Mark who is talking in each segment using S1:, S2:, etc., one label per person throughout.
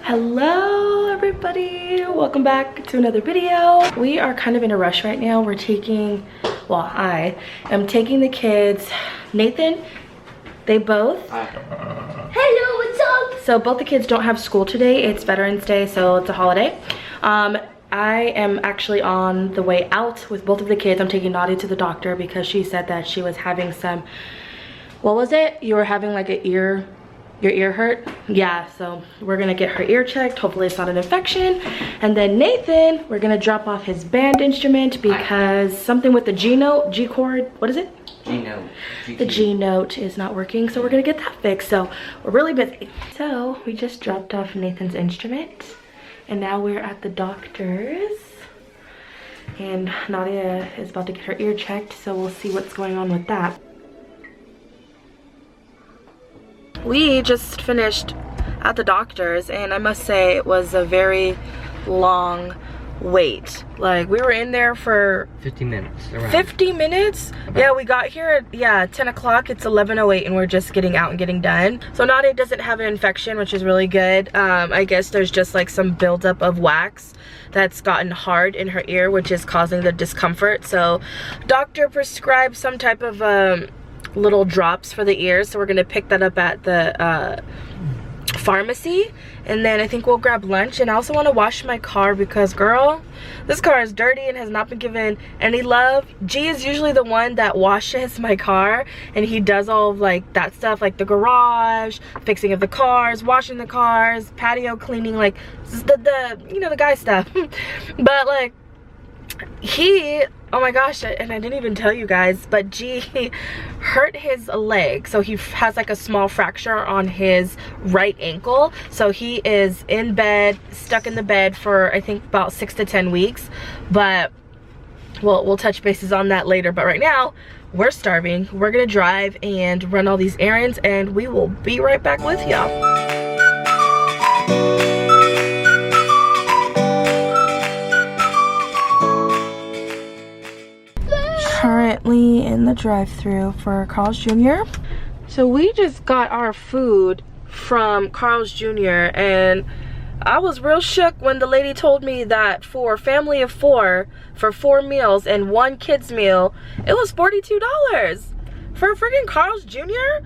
S1: Hello everybody, welcome back to another video. We are kind of in a rush right now. I am taking the kids. Nathan, they both.
S2: Hello, what's up?
S1: So both the kids don't have school today. It's Veterans Day, so it's a holiday. I am actually on the way out with both of the kids. I'm taking Nadia to the doctor because she said that she was having some, what was it? You were having like your ear hurt? Yeah, so we're gonna get her ear checked. Hopefully it's not an infection. And then Nathan, we're gonna drop off his band instrument because something with the G note, G chord, what is it?
S3: G note.
S1: The G note is not working, so we're gonna get that fixed. So we're really busy. So we just dropped off Nathan's instrument and now we're at the doctor's. And Nadia is about to get her ear checked, so we'll see what's going on with that. We just finished at the doctor's and I must say it was a very long wait. Like we were in there for
S3: 50 minutes. Around.
S1: 50 minutes? Yeah, we got here at 10 o'clock. It's 11:08 and we're just getting out and getting done. So Nadia doesn't have an infection, which is really good. I guess there's just like some buildup of wax that's gotten hard in her ear, which is causing the discomfort. So doctor prescribed some type of little drops for the ears, so we're gonna pick that up at the pharmacy, and then I think we'll grab lunch. And I also want to wash my car because girl, this car is dirty and has not been given any love. G is usually the one that washes my car and he does all of like that stuff, like the garage, fixing of the cars, washing the cars, patio cleaning, like the you know, the guy stuff. But like he, oh my gosh, and I didn't even tell you guys, but G hurt his leg. So he has like a small fracture on his right ankle. So he is in bed, stuck in the bed for I think about 6 to 10 weeks. But we'll touch bases on that later. But right now, we're starving. We're gonna drive and run all these errands and we will be right back with y'all. Currently in the drive-thru for Carl's Jr. So we just got our food from Carl's Jr. and I was real shook when the lady told me that for a family of 4 for 4 meals and 1 kid's meal, it was $42 for freaking Carl's Jr.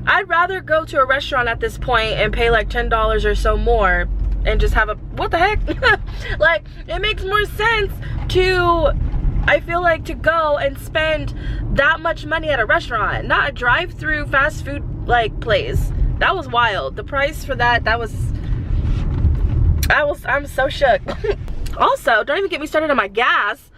S1: I'd rather go to a restaurant at this point and pay like $10 or so more and just have a, what the heck? Like it makes more sense to, I feel like, to go and spend that much money at a restaurant, not a drive-through fast food like place. That was wild. The price for that, I'm so shook. Also, don't even get me started on my gas.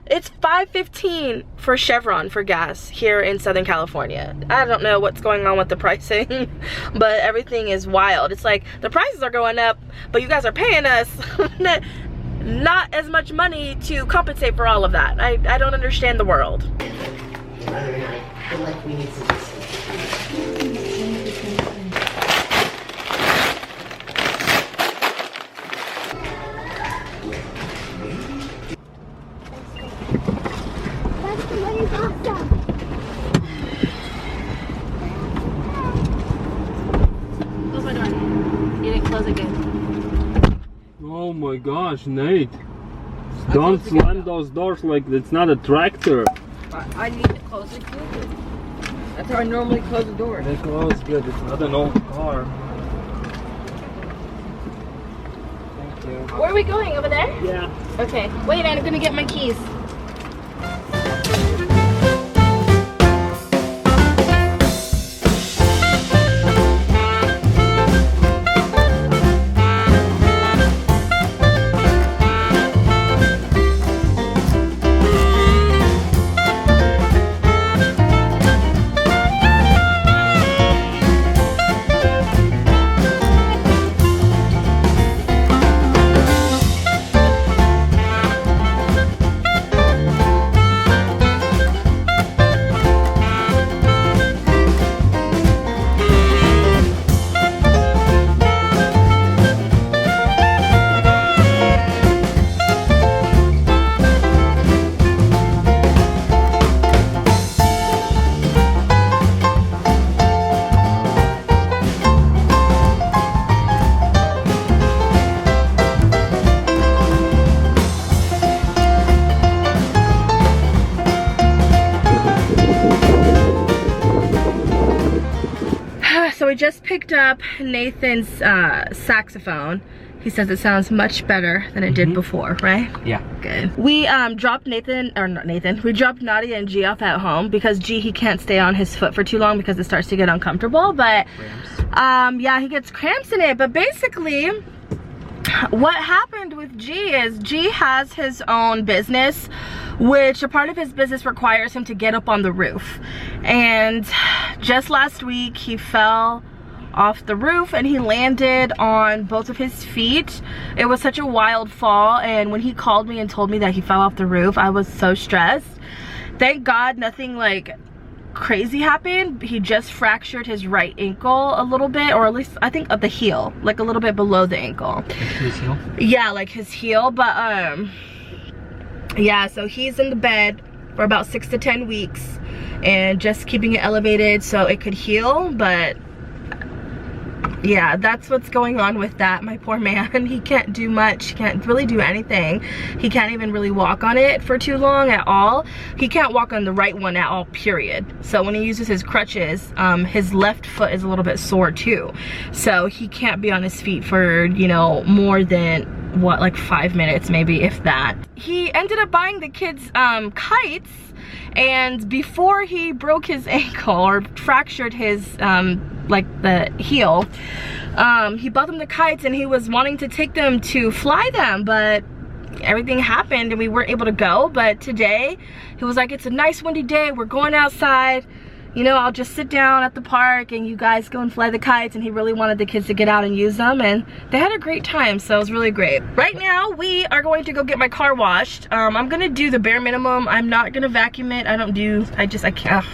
S1: It's $5.15 for Chevron for gas here in Southern California. I don't know what's going on with the pricing, but everything is wild. It's like the prices are going up, but you guys are paying us not as much money to compensate for all of that. I don't understand the world.
S3: I feel like we need to just...
S1: Close my door. You didn't close it good.
S4: Oh my gosh, Nate. Don't slam those doors like it's not a tractor.
S5: I need to close it good. That's how I normally close the door.
S4: They close good, it's not an old car. Thank you.
S1: Where are we going? Over there?
S4: Yeah.
S1: Okay. Wait, I'm gonna get my keys. just picked up Nathan's saxophone. He says it sounds much better than it did before, right?
S3: Yeah.
S1: Good. We dropped we dropped Nadia and G off at home because G, he can't stay on his foot for too long because it starts to get uncomfortable, but yeah, he gets cramps in it. But basically what happened with G is G has his own business, which a part of his business requires him to get up on the roof. And just last week he fell off the roof and he landed on both of his feet. It was such a wild fall, and when he called me and told me that he fell off the roof, I was so stressed. Thank God nothing like crazy happened. He just fractured his right ankle a little bit, or at least I think of the heel, like a little bit below the ankle.
S3: His heel?
S1: Yeah, like his heel. But yeah, so he's in the bed for about 6 to 10 weeks and just keeping it elevated so it could heal. But yeah, that's what's going on with that. My poor man, he can't do much. He can't really do anything. He can't even really walk on it for too long at all. He can't walk on the right one at all, period. So when he uses his crutches, his left foot is a little bit sore too. So he can't be on his feet for, you know, more than what, like 5 minutes maybe, if that. He ended up buying the kids kites, and before he broke his ankle or fractured his like the heel, he bought them the kites and he was wanting to take them to fly them, but everything happened and we weren't able to go. But today he was like, it's a nice windy day, we're going outside, you know, I'll just sit down at the park and you guys go and fly the kites. And he really wanted the kids to get out and use them, and they had a great time, so it was really great. Right now we are going to go get my car washed. I'm gonna do the bare minimum. I'm not gonna vacuum it. I can't.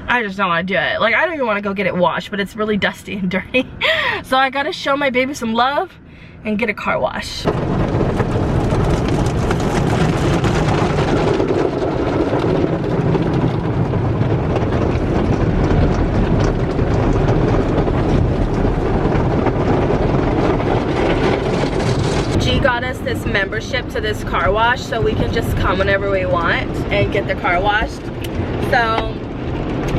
S1: I just don't want to do it. Like, I don't even want to go get it washed, but it's really dusty and dirty. So I gotta show my baby some love and get a car wash. G got us this membership to this car wash so we can just come whenever we want and get the car washed. So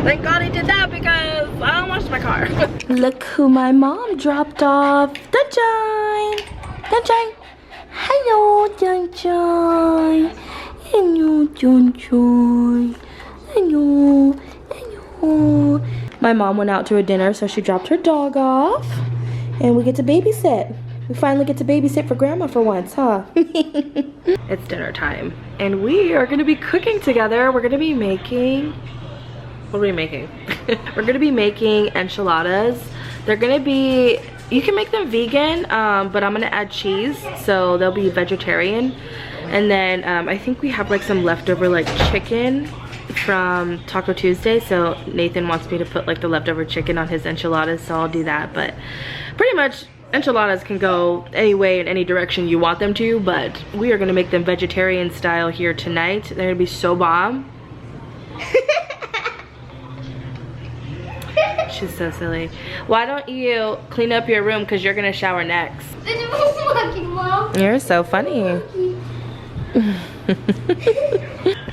S1: thank God he did that because I don't wash my car. Look who my mom dropped off. Sunshine! Sunshine! Hello, Sunshine! Hello, Sunshine! Hello! Hello! My mom went out to a dinner, so she dropped her dog off. And we get to babysit. We finally get to babysit for grandma for once, huh? It's dinner time. And we are gonna be cooking together. We're gonna be making... What are we making? We're gonna be making enchiladas. They're gonna be, you can make them vegan, but I'm gonna add cheese, so they'll be vegetarian. And then I think we have like some leftover like chicken from Taco Tuesday, so Nathan wants me to put like the leftover chicken on his enchiladas, so I'll do that. But pretty much enchiladas can go any way in any direction you want them to, but we are gonna make them vegetarian style here tonight. They're gonna be so bomb. She's so silly. Why don't you clean up your room, because you're gonna shower next. You're so funny.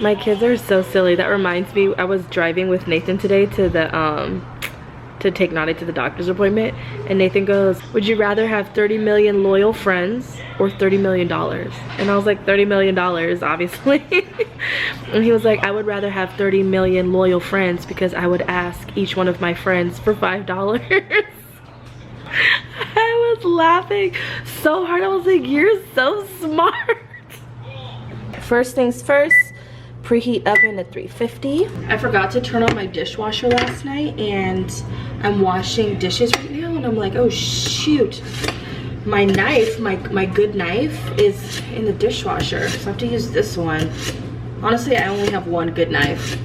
S1: My kids are so silly. That reminds me, I was driving with Nathan today to the to take Nadia to the doctor's appointment, and Nathan goes, would you rather have 30 million loyal friends or $30 million? And I was like, $30 million, obviously. And he was like, I would rather have 30 million loyal friends because I would ask each one of my friends for $5. I was laughing so hard. I was like, you're so smart. First things first, preheat oven at 350. I forgot to turn on my dishwasher last night, and I'm washing dishes right now, and I'm like, oh shoot, my knife, my good knife is in the dishwasher, so I have to use this one. Honestly, I only have one good knife.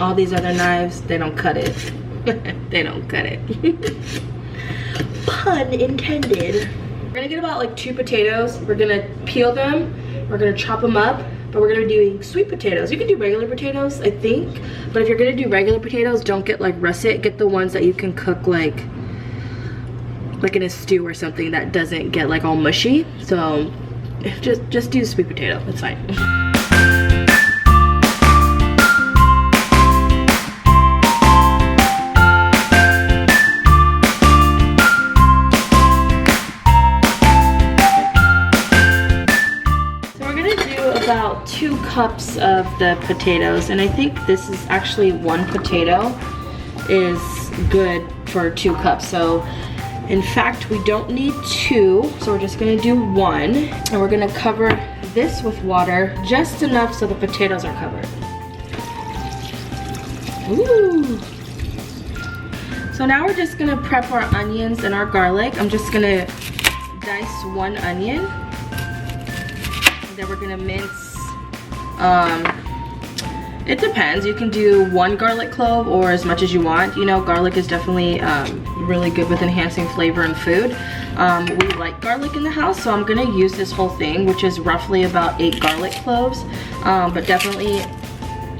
S1: All these other knives, they don't cut it. They don't cut it. Pun intended. We're gonna get about like 2 potatoes. We're gonna peel them, we're gonna chop them up, but we're gonna be doing sweet potatoes. You can do regular potatoes, I think, but if you're gonna do regular potatoes, don't get like russet. Get the ones that you can cook like in a stew or something that doesn't get like all mushy. So just do sweet potato, it's fine. 2 cups of the potatoes, and I think this is actually 1 potato is good for 2 cups. So in fact, we don't need 2, so we're just gonna do 1. And we're gonna cover this with water, just enough so the potatoes are covered. Ooh. So now we're just gonna prep our onions and our garlic. I'm just gonna dice 1 onion. And then we're gonna mince, it depends. You can do 1 garlic clove or as much as you want. You know, garlic is definitely really good with enhancing flavor in food. We like garlic in the house, so I'm gonna use this whole thing, which is roughly about 8 garlic cloves. But definitely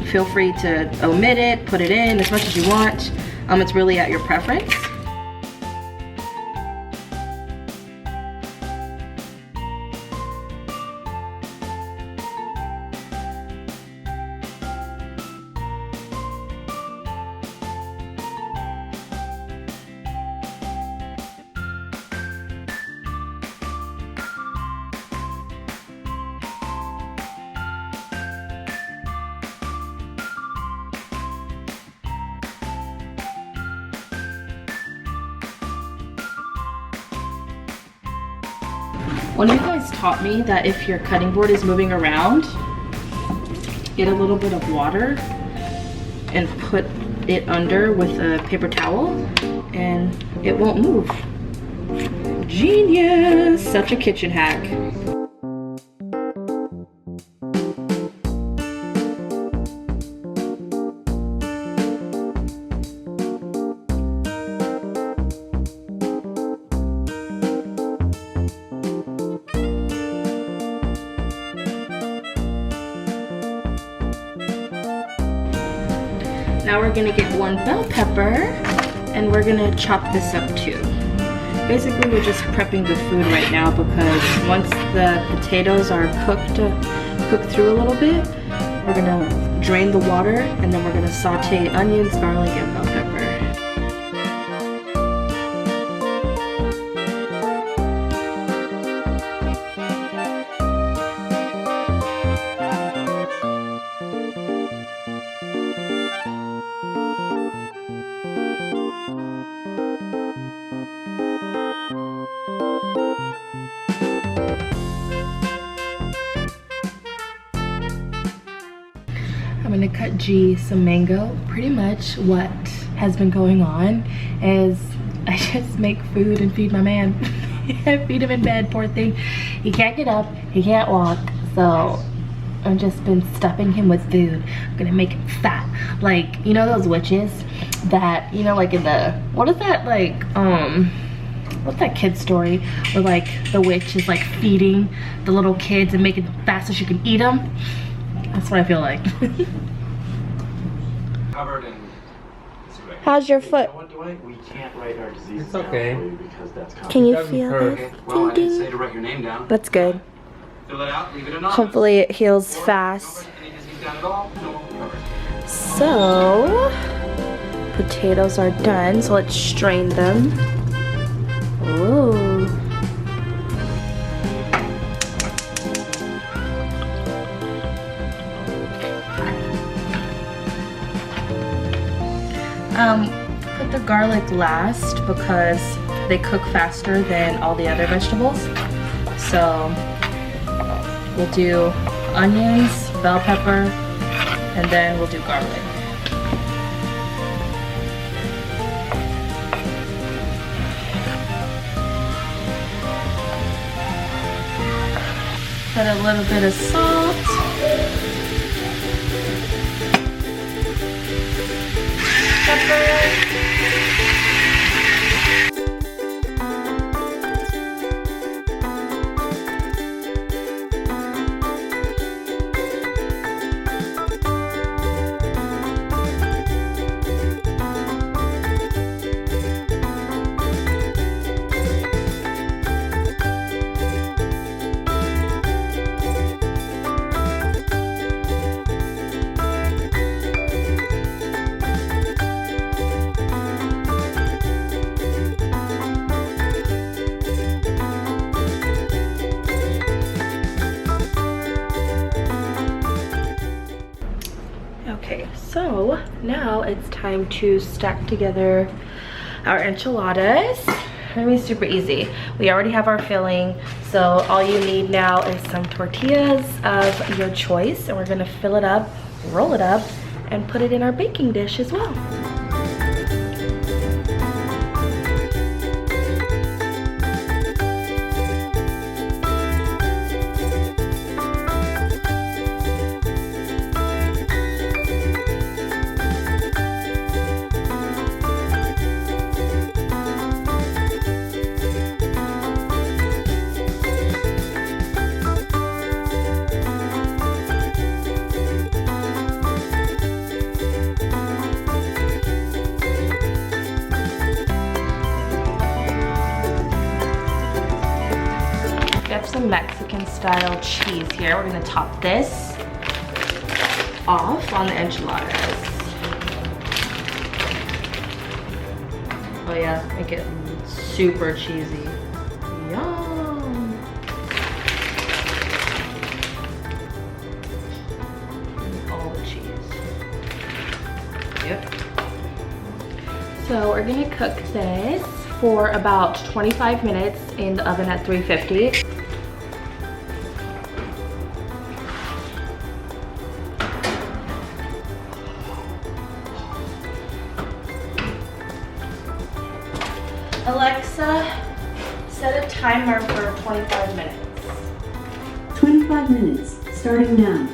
S1: feel free to omit it, put it in as much as you want. It's really at your preference. One of you guys taught me that if your cutting board is moving around, get a little bit of water and put it under with a paper towel and it won't move. Genius! Such a kitchen hack. Now we're gonna get 1 bell pepper and we're gonna chop this up too. Basically, we're just prepping the food right now because once the potatoes are cooked through a little bit, we're gonna drain the water and then we're gonna saute onions, garlic, and bell pepper. I'm gonna cut G some mango. Pretty much what has been going on is I just make food and feed my man. I feed him in bed, poor thing. He can't get up, he can't walk, so I've just been stuffing him with food. I'm gonna make him fat. Like, you know those witches that, you know, like in the, what is that, like, what's that kid story where like the witch is like feeding the little kids and making them fat so she can eat them? That's what I feel like.
S6: Covered in.
S1: How's your foot?
S6: We can't write our disease.
S4: It's okay.
S6: Because that's
S1: Can you
S4: doesn't
S1: feel
S4: hurt.
S1: it?
S6: Well, I didn't say to write your name down.
S1: That's good.
S6: Fill it out, leave it anonymous.
S1: Hopefully it heals
S6: Or
S1: fast.
S6: don't write any disease down at all, no, covered.
S1: So, potatoes are done, so let's strain them. Ooh. Put the garlic last because they cook faster than all the other vegetables. So we'll do onions, bell pepper, and then we'll do garlic. Put a little bit of salt. Pepper. So now it's time to stack together our enchiladas. Gonna be super easy. We already have our filling, so all you need now is some tortillas of your choice, and we're gonna fill it up, roll it up, and put it in our baking dish as well. Some Mexican style cheese here. We're gonna top this off on the enchiladas. Oh yeah, make it super cheesy. Yum! And all the cheese. Yep. So we're gonna cook this for about 25 minutes in the oven at 350. Alexa, set a timer for 25 minutes.
S7: 25 minutes, starting now.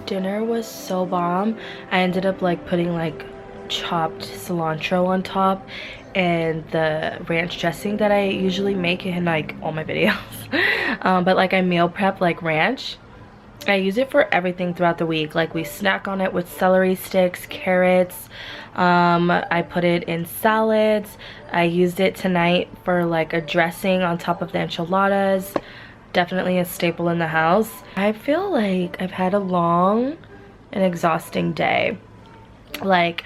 S1: Dinner was so bomb. I ended up like putting like chopped cilantro on top and the ranch dressing that I usually make in like all my videos. But like I meal prep like ranch. I use it for everything throughout the week. Like we snack on it with celery sticks, carrots. I put it in salads. I used it tonight for like a dressing on top of the enchiladas. Definitely a staple in the house. I feel like I've had a long and exhausting day. Like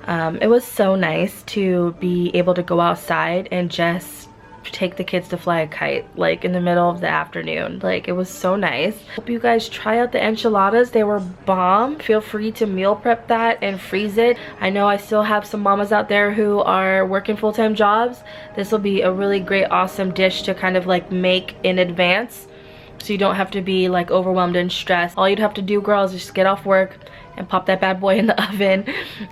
S1: it was so nice to be able to go outside and just take the kids to fly a kite like in the middle of the afternoon. Like it was so nice. Hope you guys try out the enchiladas. They were bomb. Feel free to meal prep that and freeze it. I know I still have some mamas out there who are working full-time jobs. This will be a really great awesome dish to kind of like make in advance, so you don't have to be like overwhelmed and stressed. All you'd have to do, girls, is just get off work and pop that bad boy in the oven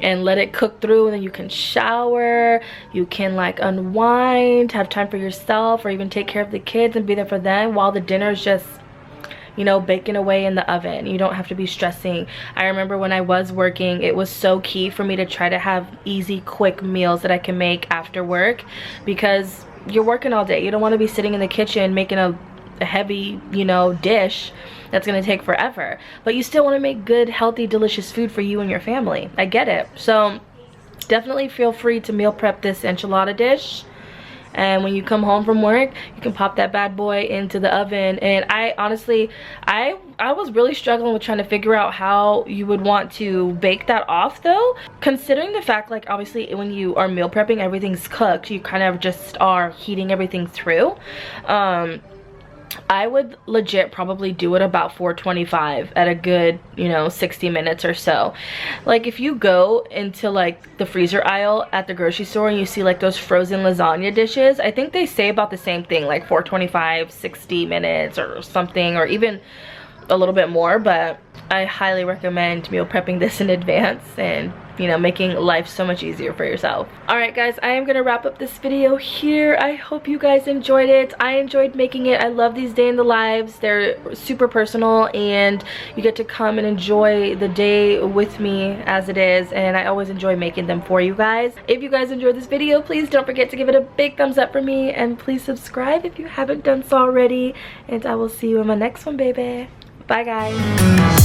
S1: and let it cook through, and then you can shower, you can like unwind, have time for yourself, or even take care of the kids and be there for them while the dinner's just, you know, baking away in the oven. You don't have to be stressing. I remember when I was working, it was so key for me to try to have easy, quick meals that I can make after work, because you're working all day. You don't want to be sitting in the kitchen making a heavy, you know, dish that's gonna take forever, but you still want to make good, healthy, delicious food for you and your family. I get it. So definitely feel free to meal prep this enchilada dish, and when you come home from work, you can pop that bad boy into the oven. And I honestly, I was really struggling with trying to figure out how you would want to bake that off though, considering the fact like obviously when you are meal prepping, everything's cooked, you kind of just are heating everything through. I would legit probably do it about 425 at a good, you know, 60 minutes or so. Like if you go into like the freezer aisle at the grocery store and you see like those frozen lasagna dishes, I think they say about the same thing, like 425, 60 minutes or something, or even a little bit more. But I highly recommend meal prepping this in advance and you know, making life so much easier for yourself. All right guys, I am gonna wrap up this video here. I hope you guys enjoyed it. I enjoyed making it. I love these day in the lives. They're super personal and you get to come and enjoy the day with me as it is, and I always enjoy making them for you guys. If you guys enjoyed this video, please don't forget to give it a big thumbs up for me, and please subscribe if you haven't done so already, and I will see you in my next one, baby. Bye guys.